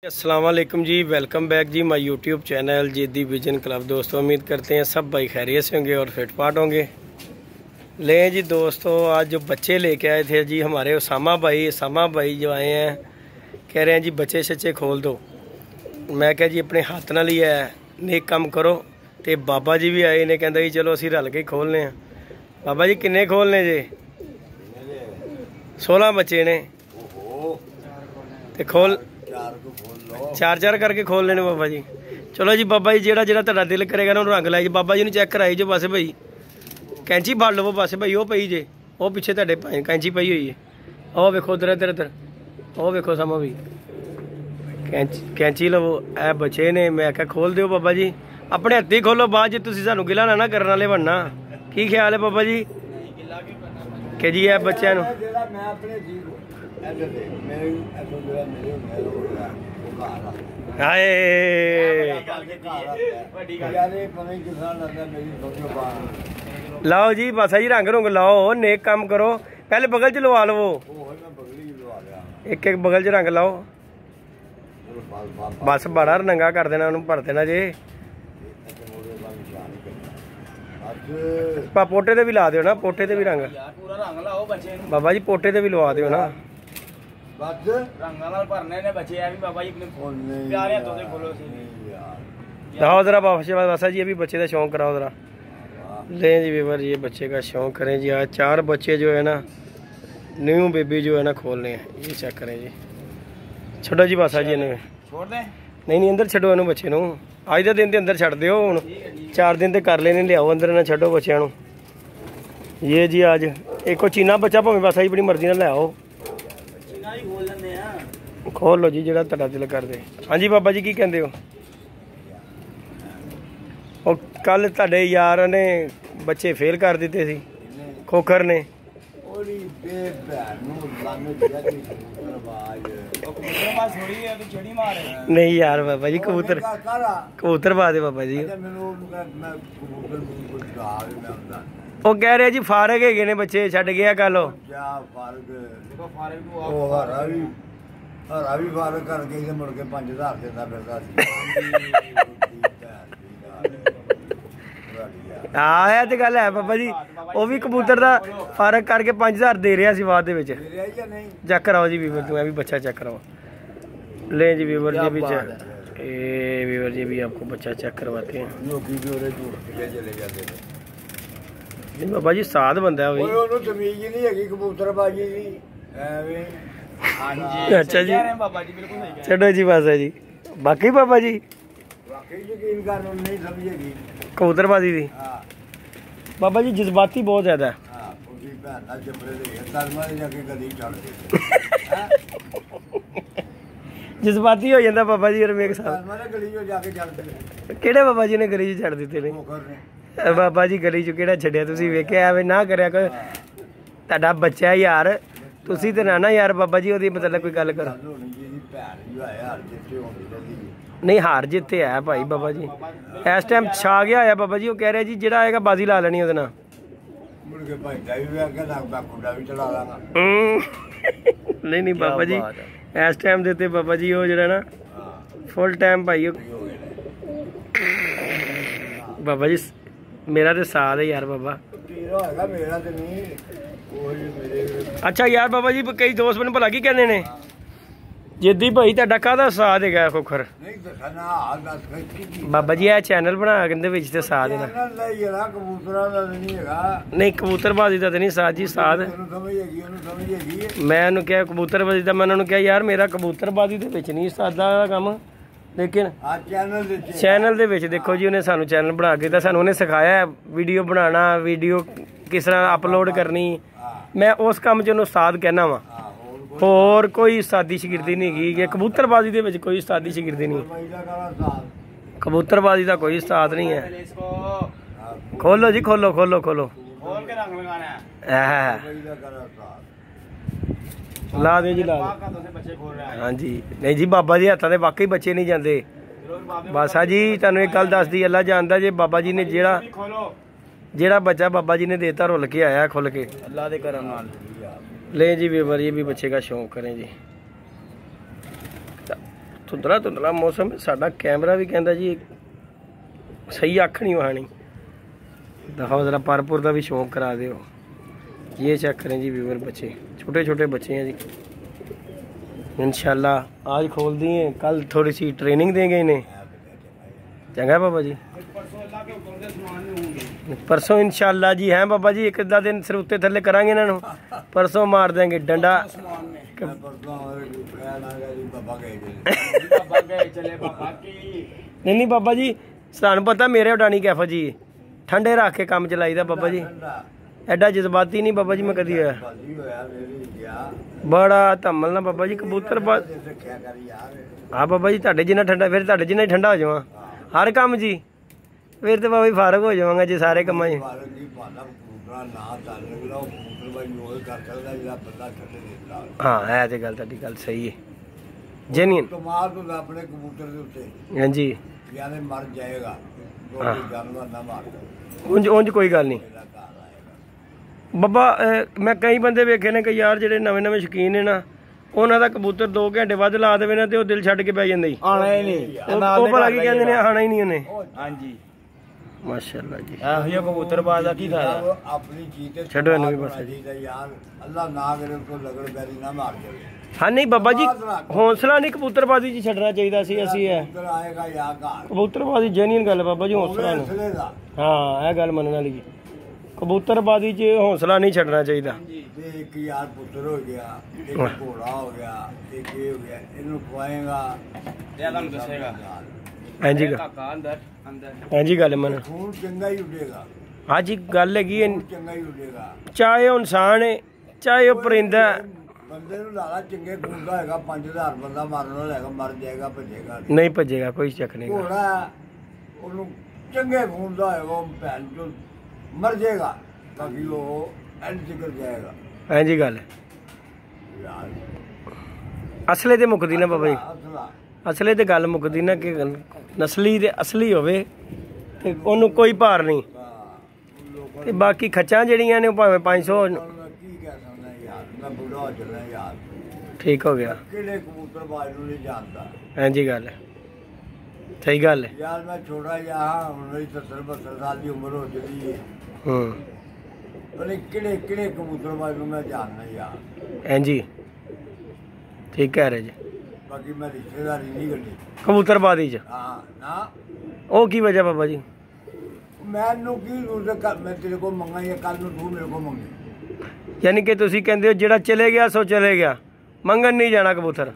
अस्सलाम वालेकुम जी, वेलकम बैक जी माय यूट्यूब चैनल जेदी विजन क्लब। दोस्तों उम्मीद करते हैं सब भाई खैरियत से होंगे और फिटफाट होंगे। ले जी दोस्तों, आज जो बच्चे लेके आए थे जी हमारे उसामा भाई जो आए हैं, कह रहे हैं जी बच्चे शच्चे खोल दो। मैं क्या जी अपने हाथ नाल ही है नेक काम करो। तो बाबा जी भी आए ने, कहते जी चलो असी रल के खोलने हैं। बाबा जी किन्ने खोलने जे? 16 बच्चे ने ते खोल चार करके खोल लेने बाबा जी। चलो जी बाबा जी, जेड़ा जेड़ा तुहाडा दिल करेगा ना रंग लाई जी। बाबा जी ने चेक कराई जो बस भाई, कैंची फड़ लवो बस भाई। वो पई जे, वो पिछे तुहाडे कैंची पई हुई है। ओ वेखो इधर इधर इधर, ओ वेखो सामा भी कैंची लवो। ए बच्चे ने, मैं क्या खोल दियो बाबा जी, अपने हत्थी खोलो। बाद जी तुसीं सानू गिला ना करन वाले बनना। की ख्याल है बाबा जी कि जी ए बच्चों नूं लाओ जी मासा जी रंग रुंग लाओ, नेक काम करो। पहले बगल च लवा लवो, एक एक बगल च रंग लाओ बस। बड़ा नंगा कर देना, उन्होंने भर देना जी। पोटे ते भी ला दियो ना, पोटे ते भी रंग बाबा जी, पोटे ते भी लवा दियो ना। लाओ जरा बासा जी, अभी बच्चे का शौक कराओ जरा। ले जी वीवर जी, बच्चे का शौक करें जी। आज 4 बच्चे जो है ना न्यू बेबी जो है ना खोलने हैं। ये चेक करें जी। छोड़ो जी बासा जी, इन्हें छोड़ दें? नहीं अंदर छो इन्हों बच्चे नूं। अज के दिन के अंदर छड़ दियो, हुण 4 दिन तो कर लेने। लियाओ अंदर ना छो बच्चों नूं। ये जी आज एक चीना बच्चा भावें बासा जी अपनी मर्जी नाल लियाओ, खोल लो जी जेड़ा तुहाडा दिल कर दे। हाँ जी बाबा जी की कहंदे हो? कल तुहाडे यार ने बच्चे फेल कर दिते सी, खोखर ने। नहीं यार बाबा जी, कबूतर पा दे बाबा जी। वो कह रहे जी फारग है ने बच्चे, छड़ गया कल। हरा भी फारग करके मुड़ के 5000 देता फिरदा हाँ ये तो गल है बाबा जी। वो भी कबूतर का फारग करके 5000 दे रहा सी बाद में। चेक कराओ जी वीवर, तुम्हें भी बच्चा चेक कराओ। ले जी वीवर जी भी वीवर जी भी आपको बच्चा चेक करवाते हैं। बाबा जी साध बंदा है भाई, तमीज नहीं है कबूतरबाजी जी। अच्छा जी, चलो जी बासा जी। बाकी बाबा जी यकीन कर नहीं समझेगी कबूतरबाजी दी। बाबा जी जज्बाती बहुत ज्यादा है। जज्बाती हो जाता बाबा जी। रमेक साहब केड़े बाबा जी ने गली च छड़ दिते ने? बाबा जी गली च केड़ा छड्या? तुसीं वेख्या एवें ना करया करो। तुहाडा बच्चा यार, तुसीं ते ना यार बाबा जी ओदी मतलब कोई गल करो। नहीं हार जित्ते है भाई बाबा जी, इस टाइम छा गया है बाबा जी। वो कह रहे जी जेड़ा आएगा बाजी ला लेनी ओदे नाल। नहीं नहीं बाबा जी, इस टाइम देते बाबा जी वो जरा ना फुल टाइम भाई। बाबा जी मेरा तो साथ है यार बाबा। अच्छा यार बाबा जी, कई दोस्त मैंने भला की कहते ने जिद्दी भाई तुहाडा काहदा साथ है खोखर? बाबा जी ये चैनल बना के साथ देना। नहीं कबूतरबाजी का तो नहीं साथ जी, साथ मैं क्या कबूतरबाजी का। मैं उन्होंने कहा यार मेरा कबूतरबाजी के नहीं सादा काम, लेकिन चैनल के देखो जी उन्हें सानू चैनल बना के दिता। सानू उन्हें सिखाया वीडियो बनाना, वीडियो किस तरह अपलोड करनी। मैं उस काम च उन्होंने साथ कहना वा, होर कोई सादी शगिर्दी नहीं की। कबूतरबाजी के कोई सादी शगिर्दी नहीं, कबूतरबाजी का कोई साथ नहीं है। खोलो जी, खोलो खोलो खोलो, ला दे जी ला दे। हाँ जी, नहीं जी बाबा जी हत्थां दे वाकई बच्चे नहीं जाते। बासा जी तुहानूं एक गल दस दी, अल्लाह जानदा जे बाबा जी ने जेड़ा बच्चा बाबा जी ने देता रुल के आया खुल के अल्लाह दे करम नाल। ले जी वीवर, ये भी बच्चे का शौक करें जी। ਧੁੰਦਲਾ ਧੁੰਦਲਾ ਮੌਸਮ। ਸਾਡਾ ਕੈਮਰਾ ਵੀ ਕਹਿੰਦਾ ਜੀ ਸਹੀ ਅੱਖ नहीं वहानी। दिखाओ ज़रा पारपुर का भी शौक करा दो। ये चेक करें जी व्यूवर, बच्चे छोटे छोटे बच्चे हैं जी। इंशाल्लाह आज खोल दिए, कल थोड़ी सी ट्रेनिंग देंगे इन्हें। चंगा बाबा जी, परसों इंशाल्लाह जी हैं बाबा जी। एक अद्धा दिन सिर उत्ते थले करांगे इन्हों, परसों मार देंगे डंडा। नहीं बाबा जी, सानू पता मेरे उडानी कैफा जी ठंडे रख के काम चलाईदा बाबा जी। एडा जज्बाती नहीं बाबा जी मैं कदी होया। बड़ा धमल ना बाबा जी कबूतर। हाँ बाबा जी, तुहाडे जिन्ना ठंडा, फिर तुहाडे जिन्ना ही ठंडा हो जावां हर काम जी। फिर तो बाबा जी फारग हो जावांगा जी सारे कामां च। हाँ है तो गल तुहाडी गल सही है जेन्युइन। हाँ जी मर जाएगा जानवर ना मार। उंज उंज कोई गल नहीं बाबा। मैं कई बंदे वेखे ने कि यार जेडे नवे नवे शौकीन ने ना, उन्हां दा कबूतर 2 घंटे वध ला देवे ना ते ओ दिल छड्ड के पै जांदे ही। आना ही नहीं, ओ भला की कहंदे ने आना ही नहीं उन्हें। हां जी माशाअल्लाह जी। ये कबूतरबाज दा की फायदा? अपनी चीज ते छड्डो इन्हू भी बस यार, अल्लाह ना करे उसको लगड़ बैरी ना मार दे। हाँ नहीं बाबा जी, हौसला नहीं कबूतरबाजी च छड्डना चाहिए सी। असी है कबूतरबाजी जेन्युइन गल बाबा जी, हौसला नहीं। हाँ यह गल मनने वाली। कबूतरबाजी च हौसला नहीं छड्डना चाहिए। एक यार पुत्र हो गया, एक घोड़ा हो गया, एक ये हो गया, इन्हू खुआएगा या तुम दसेगा। हां जी हां जी गल मन खून चंगा ही उड़ेगा। हाँ जी गल हैगी, चंगा ही उड़ेगा। चाहे वो इंसान है चाहे वो परिंदा है। बंदे नूं लाला चंगे खून दा होएगा, 5000 बंदा मारन वाला हैगा, मर जाएगा भजेगा नहीं भजेगा, कोई चक नहीं। घोड़ा ओनू चंगे खून दा होएगा, वो भैन जो मर जाएगा, बाकी वो एंड तक जाएगा। हां जी गल असले ते मुकदी ना बाबा जी, असले ते गल मुकदी ना कि नस्ली ते असली होवे ते ओनू कोई भार नहीं। ते बाकी खच्चां जेड़ियां ने भावें 500 ठीक हो गया। कबूतरबाज नूं नहीं जानता। हां जी गल सही गल है यार। मैं छोटा जा मेरी 70-72 साल की उम्र हो चुकी है। किड़े किड़े कबूतरबाज नूं मैं जानना यार। हां जी ठीक कह रहे जी। बाकी मैं रिश्तेदारी नहीं करनी कबूतरबाजी च। हाँ ना ओ की वजह बाबा जी? मैनू की मैं तेरे को मंगा या कल नूं तू मेरे को मंगी। यानी कि तुसी कहंदे हो जेड़ा चले गया सो चले गया, मंगन नहीं जाना कबूतर।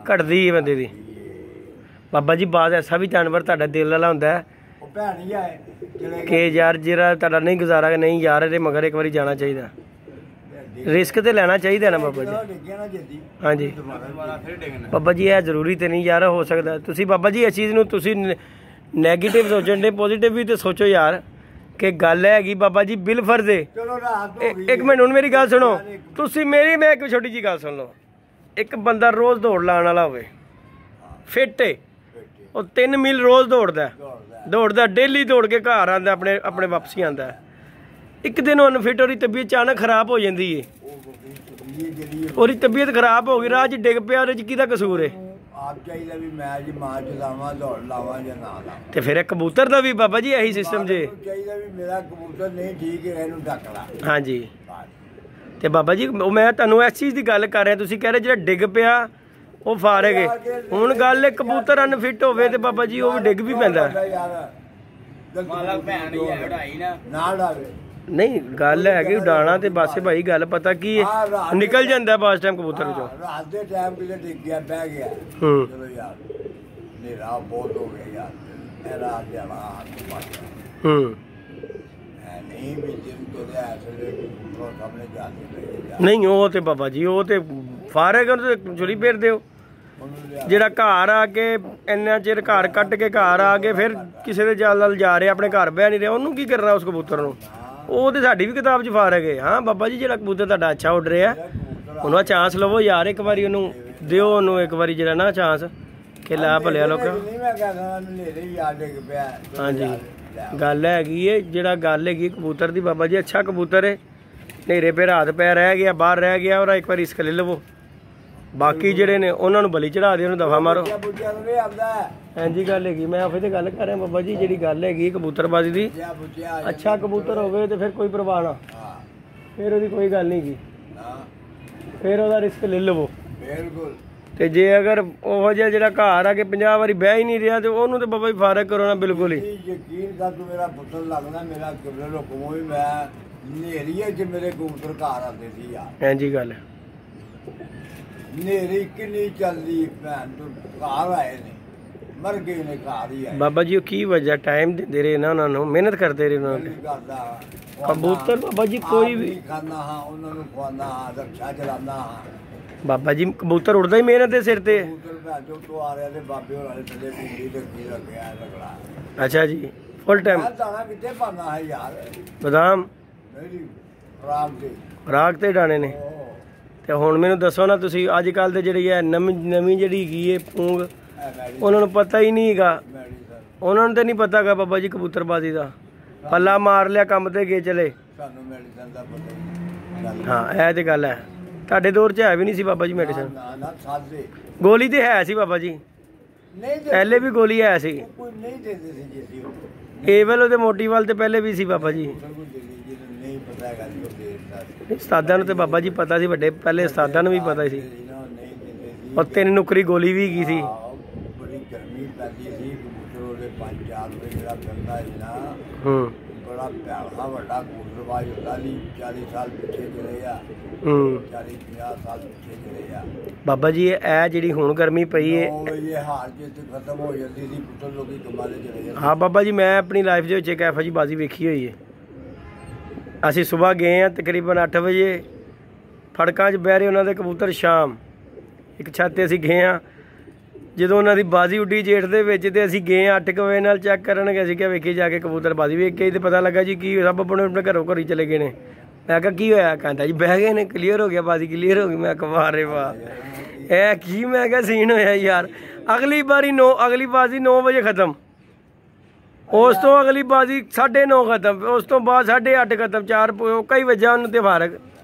घटदी है बंदे दी बाबा जी। बात ऐसा भी जानवर तुहाडा दिल वाला हुंदा है कि यार जेड़ा तुहाडा नहीं गुजारा नहीं यार इहदे मगर एक बारी जाना चाहिए। रिस्क तो लेना चाहिए ना बाबा जी। हाँ जी बाबा जी, यह जरूरी तो नहीं यार हो सकता। तुसी बाबा जी इस चीज़ नूं तुसी नैगेटिव सोचण दे, पॉजिटिव भी तो सोचो यार कि गल हैगी बाबा जी बिल फर्ज है। एक मिनट हुण मेरी गल सुनो तुसी मेरी, मैं एक छोटी जी गल सुन लो। एक बंदा रोज़ दौड़ लाने वाला होवे, फिट है, और 3 मील रोज़ दौड़दा डेली दौड़ के घर आंदा, अपने अपने वापसी आंदा। एक दिन अनफिट और तबीयत अचानक खराब हो जाती है, और तबीयत खराब हो गई, राह च डिग पिया, किहदा कसूर है? ते फिर कबूतर का भी बाबा जी यही सिस्टम जे। हाँ जी ते बाबा जी मैं तुहानू इस चीज़ की गल कर रहा, तुसीं कह रहे जो डिग पिया वो फारग है। हुण गल कबूतर अनफिट होवे ते बाबा जी वो डिग भी पैंदा। नहीं गल है कि उडाना ते बस भाई गल पता की निकल जाता बस टाइम कबूतर चो। रात दे टाइम किते डिग गया बह गया, चलो यार नेरा बहुत हो गया यार, रात जाना नहीं भी दिन तो सामने जाते नहीं वो ते बाबा जी वो ते फारग चुरी फेर दो। जेड़ा घर आके इन्ना चिर घर कट के घर आके फिर किसी के जाल जा रहे अपने घर बह नहीं रहा, उन्होंने की करना उस कबूतर नूं? वो तो साडी भी किताब च फारग है। हाँ बाबा जी जेड़ा कबूतर तुहाडा अच्छा उड़ रहा है उन्होंने चांस लवो यार, एक बारी उन्होंने दिओ, उन्होंने एक बारी जेड़ा ना चांस कि ला भलिया लोग। हाँ जी गल हैगी है, जेड़ा गल हैगी कबूतर दी बाबा जी, अच्छा कबूतर है, नेरे पे रात पै रह गया, बाहर रह गया, और एक बार रिस्क ले लवो ਬਾਕੀ ਜਿਹੜੇ ਨੇ ਉਹਨਾਂ ਨੂੰ ਬਲੀ ਚੜਾ ਦਿਓ, ਉਹਨੂੰ ਦਫਾ ਮਾਰੋ। ਬੁੱਝਿਆ ਨੂੰ ਨਹੀਂ ਆਉਂਦਾ ਹਾਂਜੀ ਗੱਲ ਹੈਗੀ, ਮੈਂ ਆਪੇ ਤੇ ਗੱਲ ਕਰ ਰਿਹਾ ਬਾਬਾ ਜੀ, ਜਿਹੜੀ ਗੱਲ ਹੈਗੀ ਕਬੂਤਰਬਾਜ਼ੀ ਦੀ, ਅੱਛਾ ਕਬੂਤਰ ਹੋਵੇ ਤੇ ਫਿਰ ਕੋਈ ਪਰਵਾਹ ਨਾ, ਫਿਰ ਉਹਦੀ ਕੋਈ ਗੱਲ ਨਹੀਂ ਗੀ, ਫਿਰ ਉਹਦਾ ਰਿਸਕ ਲੈ ਲਵੋ ਬਿਲਕੁਲ। ਤੇ ਜੇ ਅਗਰ ਉਹ ਜਿਹਾ ਜਿਹੜਾ ਘਰ ਆ ਕੇ 50 ਵਾਰੀ ਬਹਿ ਹੀ ਨਹੀਂ ਰਿਹਾ ਤੇ ਉਹਨੂੰ ਤੇ ਬਾਬਾ ਜੀ ਫਾਰਗ ਕਰੋ ਨਾ ਬਿਲਕੁਲ ਹੀ। ਯਕੀਨ ਕਰ ਤੂੰ ਮੇਰਾ ਪੁੱਤਰ ਲੱਗਦਾ, ਮੇਰਾ ਕਿਬਲੇ ਲੋਕੋ ਵੀ ਮੈਂ ਨੇਰੀਏ ਚ ਮੇਰੇ ਕਬੂਤਰ ਘਰ ਆਉਂਦੇ ਸੀ ਯਾਰ। ਹਾਂਜੀ ਗੱਲ ਹੈ, ਨੇਰੀ ਕਿੰਨੀ ਚੱਲਦੀ ਭੈਣ ਤੋਂ ਘਰ ਆਏ ਨੇ, ਮਰ ਗਏ ਨੇ ਘਰ ਹੀ ਆਏ। ਬਾਬਾ ਜੀ ਉਹ ਕੀ ਵਜ੍ਹਾ, ਟਾਈਮ ਦਿੰਦੇ ਰਹੇ ਨਾ ਉਹਨਾਂ ਨੂੰ, ਮਿਹਨਤ ਕਰਦੇ ਰਹੇ ਉਹਨਾਂ ਨੇ। ਕਰਦਾ ਕਬੂਤਰ ਬਾਬਾ ਜੀ ਕੋਈ ਵੀ ਖਾਂਦਾ ਹਾਂ, ਉਹਨਾਂ ਨੂੰ ਖਵਾਉਂਦਾ ਹਾਂ, ਰੱਖਿਆ ਚਲਾਉਂਦਾ ਹਾਂ। ਬਾਬਾ ਜੀ ਕਬੂਤਰ ਉੜਦਾ ਹੀ ਮਿਹਨਤ ਦੇ ਸਿਰ ਤੇ। ਕਬੂਤਰ ਭੈਣ ਚੋਂ ਤੋਂ ਆ ਰਿਹਾ ਤੇ ਬਾਬੇ ਹੋਰਾਂ ਨੇ ਥੱਲੇ ਕੁੰਡੀ ਰੱਖੀ ਰੱਖਿਆ ਰਗੜਾ। ਅੱਛਾ ਜੀ, ਫੁੱਲ ਟਾਈਮ ਮੈਂ ਦਾਣਾ ਕਿੱਥੇ ਪਾਣਾ ਹੈ ਯਾਰ, ਬਦਾਮ ਨਹੀਂ ਰਾਮ ਦੇ ਰਾਗ ਤੇ ਡਾਣੇ ਨੇ। ਤੇ ਹੁਣ ਮੈਨੂੰ ਦੱਸੋ ਨਾ ਤੁਸੀਂ, ਅੱਜ ਕੱਲ ਦੇ ਜਿਹੜੀ ਹੈ ਨਵੀਂ ਜਿਹੜੀ ਹੈਗੀ ਹੈ ਪੂੰਗ, ਉਹਨਾਂ ਨੂੰ ਪਤਾ ਹੀ ਨਹੀਂ ਹੈਗਾ, ਉਹਨਾਂ ਨੂੰ ਤਾਂ ਨਹੀਂ ਪਤਾ ਹੈਗਾ ਬਾਬਾ ਜੀ ਕਬੂਤਰਬਾਜ਼ੀ ਦਾ। ਪੱਲਾ ਮਾਰ ਲਿਆ ਕੰਮ ਤੇ ਗਏ ਚਲੇ। ਸਾਨੂੰ ਮੈਡੀਸਨ ਦਾ ਪਤਾ ਹੀ ਹਾਂ ਇਹ ਤੇ ਗੱਲ ਹੈ, ਤੁਹਾਡੇ ਦੌਰ 'ਚ ਹੈ ਵੀ ਨਹੀਂ ਸੀ ਬਾਬਾ ਜੀ ਮੈਡੀਸਨ। ਨਾ ਸਾਦੇ ਗੋਲੀ ਤੇ ਹੈ ਸੀ ਬਾਬਾ ਜੀ, ਨਹੀਂ ਪਹਿਲੇ ਵੀ ਗੋਲੀ ਹੈ ਸੀ, ਕੋਈ ਨਹੀਂ ਦਿੰਦੇ ਸੀ ਜੀ ਏਵਲ ਉਹਦੇ ਮੋਟੀ ਵੱਲ ਤੇ ਪਹਿਲੇ ਵੀ ਸੀ ਬਾਬਾ ਜੀ। ਨਹੀਂ ਪਤਾ ਹੈਗਾ ਜੋ ਦੇਤਾ ਉਸਤਾਦਾਂ ਨੂੰ ਤੇ ਬਾਬਾ ਜੀ ਪਤਾ ਸੀ, ਵੱਡੇ ਪਹਿਲੇ ਉਸਤਾਦਾਂ ਨੂੰ ਵੀ ਪਤਾ ਸੀ। ਔਰ 3 ਨੁਕਰੀ ਗੋਲੀ ਵੀ ਗਈ ਸੀ। ਬੜੀ ਗਰਮੀ ਪੈਂਦੀ ਸੀ, ਕਬੂਤਰ ਉਹਦੇ 5-4 ਰੁਪਏ ਜਿਹੜਾ ਪੈਂਦਾ ਸੀ ਨਾ, ਬੜਾ ਪਿਆਰਾ ਵੱਡਾ ਕਬੂਤਰਬਾਜ਼ ਹੁੰਦਾ ਸੀ। 40 ਸਾਲ ਪਿੱਛੇ ਚਲੇ ਆ, 40-50 ਸਾਲ ਪਿੱਛੇ ਚਲੇ ਆ ਬਾਬਾ ਜੀ। ਇਹ ਜਿਹੜੀ ਹੁਣ ਗਰਮੀ ਪਈ ਹੈ, ਇਹ ਹਾਰ ਜੇ ਖਤਮ ਹੋ ਜਾਂਦੀ ਸੀ, ਪੁੱਤਰ ਲੋਕੀ ਕਮਾਲੇ ਚਲੇ ਜਾਂਦੇ। ਹਾਂ ਬਾਬਾ ਜੀ, ਮੈਂ ਆਪਣੀ ਲਾਈਫ ਦੇ ਵਿੱਚ ਇੱਕ ਇਹੋ ਜਿਹੀ ਬਾਜ਼ੀ ਵੇਖੀ ਹੋਈ ਹੈ। ਅਸੀਂ ਸਵੇਰ ਗਏ ਹਾਂ ਤਕਰੀਬਨ 8 ਵਜੇ, ਫੜਕਾਂ 'ਚ ਬਹਿ ਰਹੇ ਉਹਨਾਂ ਦੇ ਕਬੂਤਰ, ਸ਼ਾਮ ਇੱਕ ਛੱਤ 'ਤੇ ਅਸੀਂ ਗਏ ਹਾਂ। ਜਦੋਂ ਉਹਨਾਂ ਦੀ ਬਾਜ਼ੀ ਉੱਡੀ ਜੇਠ ਦੇ ਵਿੱਚ ਤੇ ਅਸੀਂ ਗਏ 8 ਵਜੇ ਨਾਲ ਚੈੱਕ ਕਰਨਗੇ। ਅਸੀਂ ਕਿਹਾ ਵੇਖੀ ਜਾ ਕੇ ਕਬੂਤਰ ਬਾਜ਼ੀ ਵੇਖ ਕੇ ਤੇ ਪਤਾ ਲੱਗਾ ਜੀ ਕੀ ਸਭ ਆਪਣੇ ਆਪਣੇ ਘਰੋਂ ਘਰੀ ਚਲੇ ਗਏ ਨੇ। ਮੈਂ ਕਿਹਾ ਕੀ ਹੋਇਆ, ਕਹਿੰਦਾ ਜੀ ਬਹਿ ਗਏ ਨੇ, ਕਲੀਅਰ ਹੋ ਗਿਆ, ਬਾਜ਼ੀ ਕਲੀਅਰ ਹੋ ਗਈ। ਮੈਂ ਕਿਹਾ ਵਾਹ ਰੇ ਵਾਹ, ਇਹ ਕੀ ਮੈਂ ਕਿਹਾ ਸੀਨ ਹੋਇਆ ਯਾਰ। ਅਗਲੀ ਬਾਜ਼ੀ 9 ਵਜੇ ਖਤਮ, ਉਸ ਤੋਂ ਅਗਲੀ ਬਾਜ਼ੀ 9:30 ਖਤਮ, ਉਸ ਤੋਂ ਬਾਅਦ 8:30 ਖਤਮ, 4 ਕਈ ਵਜ੍ਹਾ ਉਹਨੂੰ ਤੇ ਫਾਰਗ।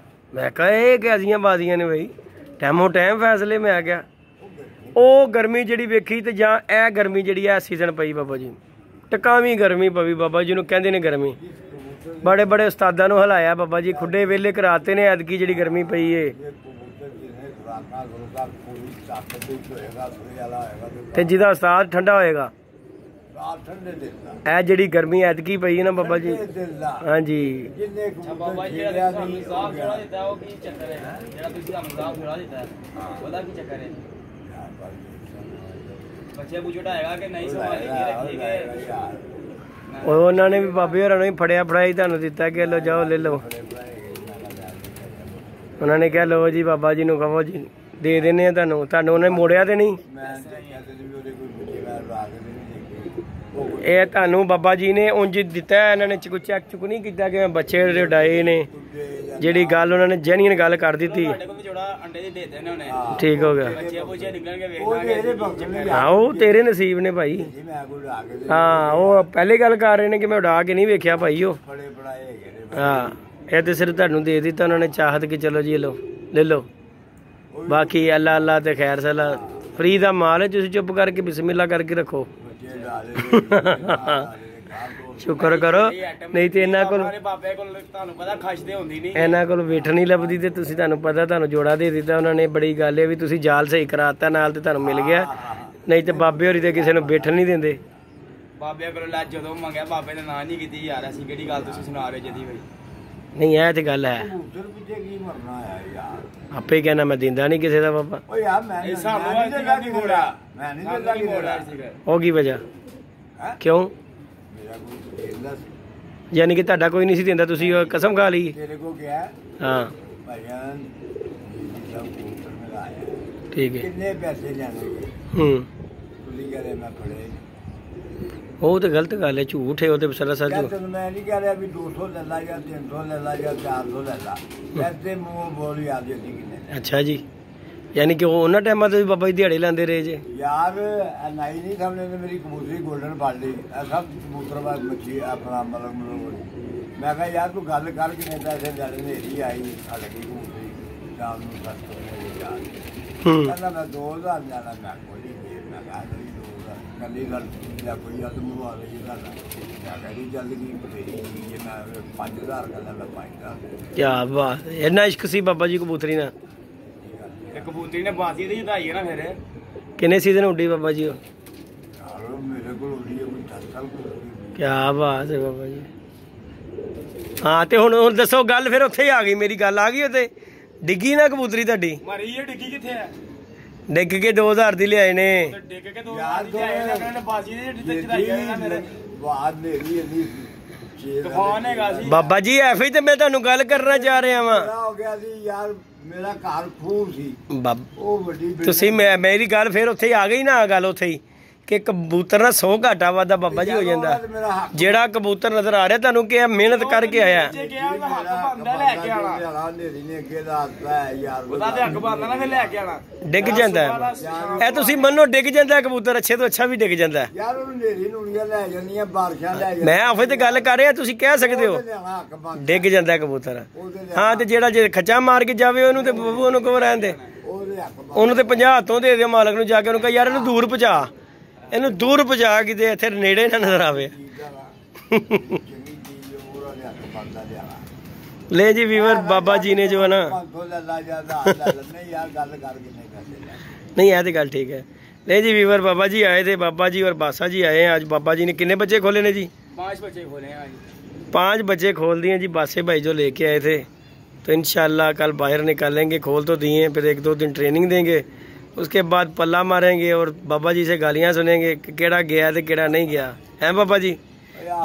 ਮੈਂ ਕਿਹਾ ਇਹ ਕਿਹੜੀਆਂ ਬਾਜ਼ੀਆਂ ਨੇ ਬਈ, ਟਾਈਮੋ ਟਾਈਮ ਫੈਸਲੇ। ਮੈਂ ਕਿਹਾ ਉਹ ਗਰਮੀ ਜਿਹੜੀ ਵੇਖੀ ਤੇ ਜਾਂ ਇਹ ਗਰਮੀ ਜਿਹੜੀ ਹੈ ਸੀਜ਼ਨ ਪਈ ਬਾਬਾ ਜੀ, ਟਕਾਵੀਂ ਗਰਮੀ ਪਈ ਬਾਬਾ ਜੀ ਨੂੰ ਕਹਿੰਦੇ ਨੇ ਗਰਮੀ। ਬੜੇ ਬੜੇ ਉਸਤਾਦਾਂ ਨੂੰ ਹਲਾਇਆ ਬਾਬਾ ਜੀ, ਖੁੱਡੇ ਵੇਲੇ ਕਰਾਤੇ ਨੇ ਐਤਕੀ ਜਿਹੜੀ ਗਰਮੀ ਪਈ ਏ। ਤੇ ਜਿਹਦਾ ਉਸਤਾਦ ਠੰਡਾ ਹੋਏਗਾ, ਇਹ ਜਿਹੜੀ ਗਰਮੀ ਐਤਕੀ ਪਈ ਹੈ ਨਾ ਬਾਬਾ ਜੀ। ਹਾਂਜੀ ਬਾਬਾ ਜੀ ਜਿਹੜਾ ਤੁਹਾਨੂੰ ਸਾਫ ਥੋੜਾ ਦਿੱਤਾ ਉਹ ਕੀ ਚੱਕਰ ਹੈ, ਜਿਹੜਾ ਤੁਸੀਂ ਸਾਨੂੰ ਸਾਫ ਥੋੜਾ ਦਿੱਤਾ ਉਹਦਾ ਕੀ ਚੱਕਰ ਹੈ? ਬੱਚੇ ਪੁੱਛੜਾ ਹੈਗਾ ਕਿ ਨਹੀਂ ਸਵਾਲ ਠੀਕ ਹੈ। ਉਹਨਾਂ ਨੇ ਵੀ ਬਾਬੇ ਹੋਰਾਂ ਨੂੰ ਫੜਿਆ ਫੜਾਈ ਤੁਹਾਨੂੰ ਦਿੱਤਾ ਕਿ ਲੋ ਜਾਓ ਲੈ ਲਓ। ਉਹਨਾਂ ਨੇ ਕਿਹਾ ਲੋ ਜੀ ਬਾਬਾ ਜੀ ਨੂੰ ਕਹੋ ਜੀ ਦੇ ਦਿੰਦੇ ਆ ਤੁਹਾਨੂੰ, ਤੁਹਾਨੂੰ ਉਹਨੇ ਮੋੜਿਆ ਤੇ ਨਹੀਂ। ਇਹ ਤੁਹਾਨੂੰ ਬਾਬਾ ਜੀ ਨੇ ਉਂਝ ਦਿੱਤਾ, ਇਹਨਾਂ ਨੇ ਕੋਈ ਚੈੱਕ ਚੁੱਕ ਨਹੀਂ ਕੀਤਾ ਕਿ ਬੱਚੇ ਉਡਾਏ ਨੇ। ਜਿਹੜੀ ਗੱਲ ਉਹਨਾਂ ਨੇ ਜੈਨੂਇਨ ਗੱਲ ਕਰ ਦਿੱਤੀ, ਠੀਕ ਹੋ ਗਿਆ। ਹਾਂ ਉਹ ਤੇਰੇ ਨਸੀਬ ਨੇ ਭਾਈ। ਹਾਂ ਉਹ ਪਹਿਲੇ ਗੱਲ ਕਰ ਰਹੇ ਨੇ ਕਿ ਮੈਂ ਉਡਾ ਕੇ ਨਹੀਂ ਵੇਖਿਆ ਭਾਈ ਉਹ। ਹਾਂ ਇਹ ਤੇ ਸਿਰਫ ਤੁਹਾਨੂੰ ਦੇ ਦਿੱਤਾ ਉਹਨਾਂ ਨੇ ਚਾਹਤ ਕਿ ਚਲੋ ਜੀ ਲਓ ਲੈ ਲਓ। ਬਾਕੀ ਅੱਲਾ ਅੱਲਾ ਤੇ ਖੈਰ ਸਲਾ, ਫਰੀ ਦਾ ਮਾਲ ਹੈ, ਤੁਸੀਂ ਚੁੱਪ ਕਰਕੇ ਬਿਸਮਿਲ੍ਲਾ ਕਰਕੇ ਰੱਖੋ। ਸ਼ੁਕਰ ਕਰੋ, ਨਹੀਂ ਤੇ ਇਹਨਾਂ ਕੋਲ ਤੁਹਾਨੂੰ ਪਤਾ ਖਸ਼ਦੇ ਹੁੰਦੀ ਨਹੀਂ, ਇਹਨਾਂ ਕੋਲ ਵੇਠ ਨਹੀਂ ਲੱਭਦੀ। ਤੇ ਤੁਸੀਂ ਤੁਹਾਨੂੰ ਪਤਾ ਤੁਹਾਨੂੰ ਜੋੜਾ ਦੇ ਦਿੱਤਾ ਉਹਨਾਂ ਨੇ। ਬੜੀ ਗੱਲ ਹੈ ਵੀ ਤੁਸੀਂ ਜਾਲ ਸਹੀ ਕਰਾਤਾ ਨਾਲ ਤੇ ਤੁਹਾਨੂੰ ਮਿਲ ਗਿਆ, ਨਹੀਂ ਤੇ ਬਾਬੇ ਹੋਰੀ ਤੇ ਕਿਸੇ ਨੂੰ ਬੈਠਣ ਨਹੀਂ ਦਿੰਦੇ। ਬਾਬੇ ਕੋਲ ਲੈ ਜਦੋਂ ਮੰਗਿਆ ਬਾਬੇ ਨੇ ਨਾਂ ਨਹੀਂ ਕੀਤੀ ਯਾਰ। ਅਸੀਂ ਕਿਹੜੀ ਗੱਲ ਤੁਸੀਂ ਸੁਣਾ ਰਹੇ ਜਦੀ ਬਈ? ਨਹੀਂ ਇਹ ਤੇ ਗੱਲ ਹੈ, ਆਪੇ ਕਹਿਣਾ ਮੈਂ ਦਿੰਦਾ ਨਹੀਂ ਕਿਸੇ ਦਾ ਬਾਬਾ। ਉਹ ਕੀ ਵਜ੍ਹਾ ਕਿਉਂ? ਯਾਨੀ ਕਿ ਤੁਹਾਡਾ ਕੋਈ ਨਹੀਂ ਸੀ ਦਿੰਦਾ, ਤੁਸੀਂ ਕਸਮ ਖਾ ਲਈ? ਹਾਂ ਠੀਕ ਹੈ। ਕਿੰਨੇ ਪੈਸੇ ਲੈਣੇ? ਤੁਸੀਂ ਕਹਿੰਦੇ ਮੈਂ ਫੜੇ। ਉਹ ਤੇ ਗਲਤ ਗੱਲ ਹੈ, ਝੂਠ ਹੈ ਉਹ ਤੇ ਸਰਾਸਰ ਝੂਠ। ਮੈਂ ਨਹੀਂ ਕਹਿ ਰਿਹਾ ਵੀ 200 ਲੈ ਲਾ ਜਾਂ 300 ਲੈ ਲਾ ਜਾਂ 400 ਲੈ ਲਾ, ਐਸੇ ਮੂੰਹ ਬੋਲ ਯਾਦ ਸੀ ਕਿੰਨੇ। ਅੱਛਾ ਜੀ, ਯਾਨੀ ਕਿ ਉਹ ਉਹਨਾਂ ਟਾਈਮਾਂ ਤੇ ਬਾਬਾ ਜੀ ਦਿਹਾੜੇ ਲਾਉਂਦੇ ਰਹੇ ਜੇ ਯਾਰ। ਨਾਈ ਨਹੀਂ ਸਾਹਮਣੇ ਤੇ ਮੇਰੀ ਕਬੂਤਰੀ ਗੋਲਡਨ ਫੜ ਲਈ, ਸਭ ਕਬੂਤਰ ਬਾਅਦ ਮੱਛੀ ਆਪਣਾ ਮਤਲਬ। ਮੈਂ ਕਿਹਾ ਯਾਰ ਤੂੰ ਗੱਲ ਕਰ ਕਿੰਨੇ ਪੈਸੇ ਲੈਣੇ? ਹਨੇਰੀ ਆਈ ਆ ਲੱਗੀ ਕਬੂਤਰੀ ਸ਼ਾਮ ਨੂੰ 7 ਵਜੇ। ਕਹਿੰਦਾ ਮੈਂ 2000 ਜਾਣਾ। ਮੈਂ ਕੋਈ ਨਹੀਂ, ਮੈਂ ਕਹਾ ਨਹੀਂ 2000 ਕੱਲੀ ਗੱਲ ਜਾਂ ਕੋਈ ਆਦਮ ਨੂੰ ਆ ਰਹੀ ਹੈ ਮੈਂ ਕਹਿੰਦੀ ਚੱਲ ਗਈ ਬਥੇਰੀ ਜੇ ਮੈਂ 5000 ਕਹਿੰਦਾ ਮੈਂ 5000। ਕੀ ਬਾਤ ਹੈ, ਇੰਨਾ ਇਸ਼ਕ ਸੀ ਬਾਬਾ ਜੀ ਕਬੂਤਰੀ ਨਾਲ। ਕਬੂਤਰੀ ਨੇ ਬਾਜ਼ੀ ਦੀ ਜਿਤਾਈ ਹੈ ਨਾ ਫਿਰ। ਕਿੰਨੇ ਸੀਜ਼ਨ ਉੱਡੀ ਬਾਬਾ ਜੀ ਉਹ? ਮੇਰੇ ਕੋਲ ਉੱਡੀ ਹੈ ਕੋਈ 10 ਸਾਲ ਕੋਲ। ਕੀ ਬਾਤ ਹੈ ਬਾਬਾ ਜੀ। ਹਾਂ ਤੇ ਹੁਣ ਦੱਸੋ ਗੱਲ ਫਿਰ ਉੱਥੇ ਹੀ ਆ ਗਈ, ਮੇਰੀ ਗੱਲ ਆ ਗਈ ਉੱਥੇ। ਡਿੱਗੀ ਨਾ ਕਬੂਤਰੀ ਤੁਹਾਡੀ? ਮਰੀ ਇਹ ਡਿੱਗੀ ਕਿੱਥੇ ਹੈ? ਡਿੱਗ ਕੇ 2000 ਦੀ ਲਿਆਏ ਨੇ। ਡਿੱਗ ਕੇ 2000 ਦੀ ਲਿਆਏ ਨੇ, ਕਹਿੰਦੇ ਬਾਜ਼ੀ ਦੀ ਜਿਤਾਈ ਹੈ ਨਾ ਮੇਰੇ। ਬਾਤ ਮੇਰੀ ਇੰਨੀ ਤੂਫਾਨ ਹੈਗਾ ਸੀ ਬਾਬਾ ਜੀ। ਐਫ ਹੀ ਤੇ ਮੈਂ ਤੁਹਾਨੂੰ ਗੱਲ ਕਰਨਾ ਚਾਹ ਰਿਹਾ ਵਾਂ। ਹੋ ਗਿਆ ਸੀ ਯਾਰ, ਮੇਰਾ ਘਰ ਖੂਬ ਸੀ ਉਹ ਵੱਡੀ। ਤੁਸੀਂ ਮੇਰੀ ਗੱਲ ਫਿਰ ਉੱਥੇ ਹੀ ਆ ਗਈ ਨਾ ਗੱਲ ਉੱਥੇ ਹੀ ਕਿ ਕਬੂਤਰ ਨਾਲ 100 ਘਾਟਾ ਵਾਦਾ ਬਾਬਾ ਜੀ ਹੋ ਜਾਂਦਾ। ਜਿਹੜਾ ਕਬੂਤਰ ਨਜ਼ਰ ਆ ਰਿਹਾ ਤੁਹਾਨੂੰ ਕਿ ਮਿਹਨਤ ਕਰਕੇ ਆਇਆ। ਡਿੱਗ ਜਾਂਦਾ ਇਹ ਤੁਸੀਂ ਮੰਨੋ, ਡਿੱਗ ਜਾਂਦਾ ਕਬੂਤਰ, ਅੱਛੇ ਤੋਂ ਅੱਛਾ ਵੀ ਡਿੱਗ ਜਾਂਦਾ। ਮੈਂ ਆਪੇ ਤੇ ਗੱਲ ਕਰ ਰਿਹਾ, ਤੁਸੀਂ ਕਹਿ ਸਕਦੇ ਹੋ ਡਿੱਗ ਜਾਂਦਾ ਕਬੂਤਰ। ਹਾਂ ਤੇ ਜਿਹੜਾ ਜੇ ਖੱਚਾ ਮਾਰ ਕੇ ਜਾਵੇ ਉਹਨੂੰ ਤੇ ਬੱਬੂ ਉਹਨੂੰ ਕਿਉਂ ਰਹਿਣ ਦੇ, ਉਹਨੂੰ ਤੇ 50 ਹੱਥੋਂ ਦੇ ਦਿਓ ਮਾਲਕ ਨੂੰ ਜਾ ਕੇ। ਉਹਨੂੰ ਕਹ ਯਾਰ ਇਹਨੂੰ ਦੂਰ ਪਹੁੰਚਾ, ਇਹਨੂੰ ਦੂਰ ਪਹੁੰਚਾ ਕਿਤੇ ਇੱਥੇ ਨੇੜੇ ਨਾ ਨਜ਼ਰ ਆਵੇ। ਲੈ ਜੀ ਵੀਵਰ, ਬਾਬਾ ਜੀ ਨੇ ਜੋ ਹੈ ਨਾ, नहीं है तो गल ठीक है। ले जी वीवर, बाबा जी आए थे, बाबा जी और बासा जी आए हैं आज। बाबा जी ने कितने बच्चे खोले ने जी? 5 बच्चे खोले हैं आज। 5 बच्चे खोल दिए जी बासे भाई जो लेके आए थे। तो इंशाल्लाह कल बाहर निकालेंगे, खोल तो दिए, फिर 1-2 दिन ट्रेनिंग देंगे, उसके बाद पल्ला मारेंगे और बाबा जी से गालियाँ सुनेंगे कि केड़ा गया तो केड़ा नहीं गया है। बाबा जी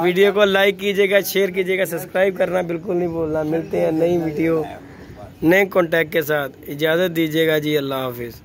वीडियो को लाइक कीजिएगा, शेयर कीजिएगा, सब्सक्राइब करना बिल्कुल नहीं भूलना। मिलते हैं नई वीडियो नए कॉन्टैक्ट के साथ। इजाज़त दीजिएगा जी, अल्लाह हाफिज़।